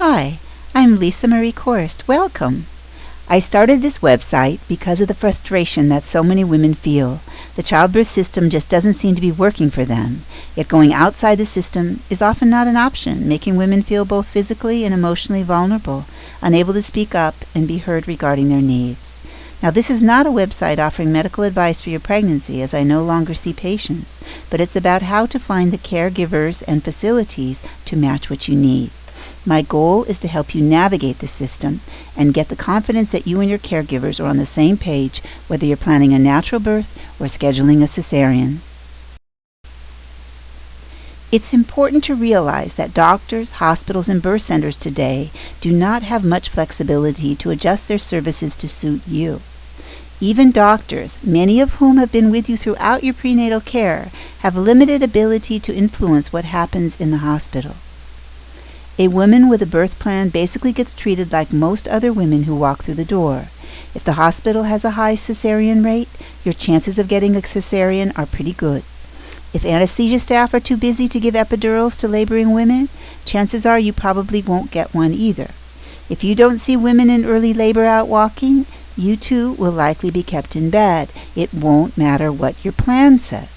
Hi, I'm Lisa Marie Korst. Welcome. I started this website because of the frustration that so many women feel. The childbirth system just doesn't seem to be working for them. Yet going outside the system is often not an option, making women feel both physically and emotionally vulnerable, unable to speak up and be heard regarding their needs. Now, this is not a website offering medical advice for your pregnancy, as I no longer see patients, but it's about how to find the caregivers and facilities to match what you need. My goal is to help you navigate the system and get the confidence that you and your caregivers are on the same page, whether you're planning a natural birth or scheduling a cesarean. It's important to realize that doctors, hospitals, and birth centers today do not have much flexibility to adjust their services to suit you. Even doctors, many of whom have been with you throughout your prenatal care, have limited ability to influence what happens in the hospital. A woman with a birth plan basically gets treated like most other women who walk through the door. If the hospital has a high cesarean rate, your chances of getting a cesarean are pretty good. If anesthesia staff are too busy to give epidurals to laboring women, chances are you probably won't get one either. If you don't see women in early labor out walking, you too will likely be kept in bed. It won't matter what your plan says.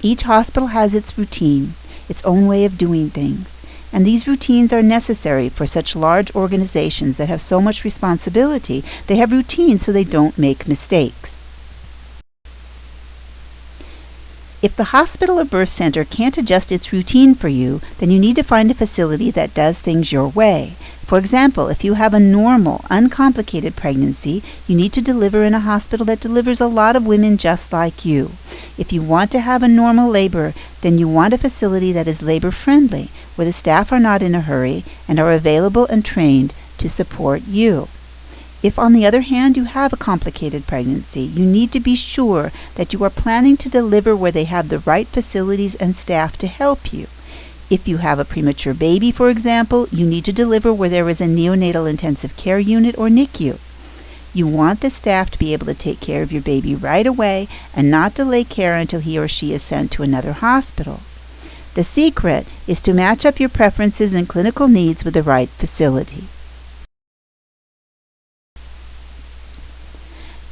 Each hospital has its routine, its own way of doing things, and these routines are necessary for such large organizations that have so much responsibility. They have routines so they don't make mistakes. If the hospital or birth center can't adjust its routine for you, then you need to find a facility that does things your way. For example, if you have a normal, uncomplicated pregnancy, you need to deliver in a hospital that delivers a lot of women just like you. If you want to have a normal labor, then you want a facility that is labor-friendly, where the staff are not in a hurry and are available and trained to support you. If, on the other hand, you have a complicated pregnancy, you need to be sure that you are planning to deliver where they have the right facilities and staff to help you. If you have a premature baby, for example, you need to deliver where there is a neonatal intensive care unit or NICU. You want the staff to be able to take care of your baby right away and not delay care until he or she is sent to another hospital. The secret is to match up your preferences and clinical needs with the right facility.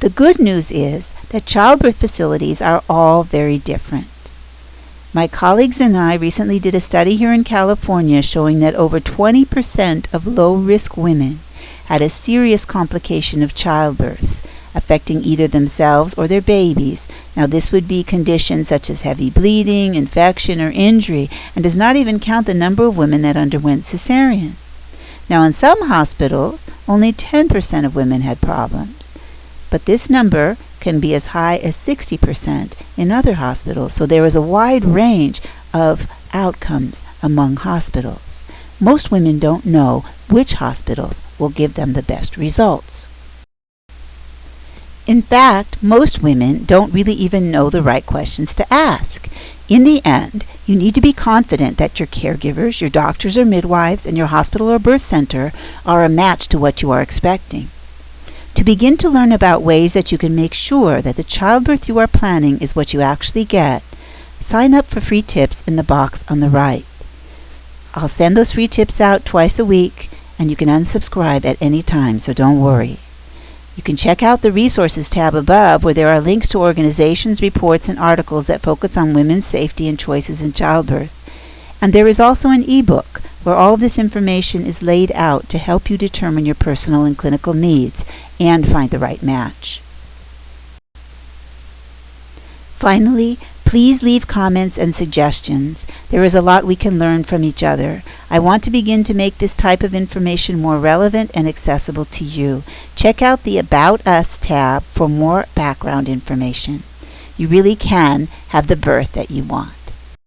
The good news is that childbirth facilities are all very different. My colleagues and I recently did a study here in California showing that over 20% of low-risk women had a serious complication of childbirth, affecting either themselves or their babies. Now, this would be conditions such as heavy bleeding, infection, or injury, and does not even count the number of women that underwent cesarean. Now, in some hospitals, only 10% of women had problems. But this number can be as high as 60% in other hospitals, so there is a wide range of outcomes among hospitals. Most women don't know which hospitals will give them the best results. In fact, most women don't really even know the right questions to ask. In the end, you need to be confident that your caregivers, your doctors or midwives, and your hospital or birth center are a match to what you are expecting. To begin to learn about ways that you can make sure that the childbirth you are planning is what you actually get, sign up for free tips in the box on the right. I'll send those free tips out twice a week, and you can unsubscribe at any time, so don't worry. You can check out the Resources tab above, where there are links to organizations, reports, and articles that focus on women's safety and choices in childbirth. And there is also an e-book where all of this information is laid out to help you determine your personal and clinical needs and find the right match. Finally, please leave comments and suggestions. There is a lot we can learn from each other. I want to begin to make this type of information more relevant and accessible to you. Check out the About Us tab for more background information. You really can have the birth that you want.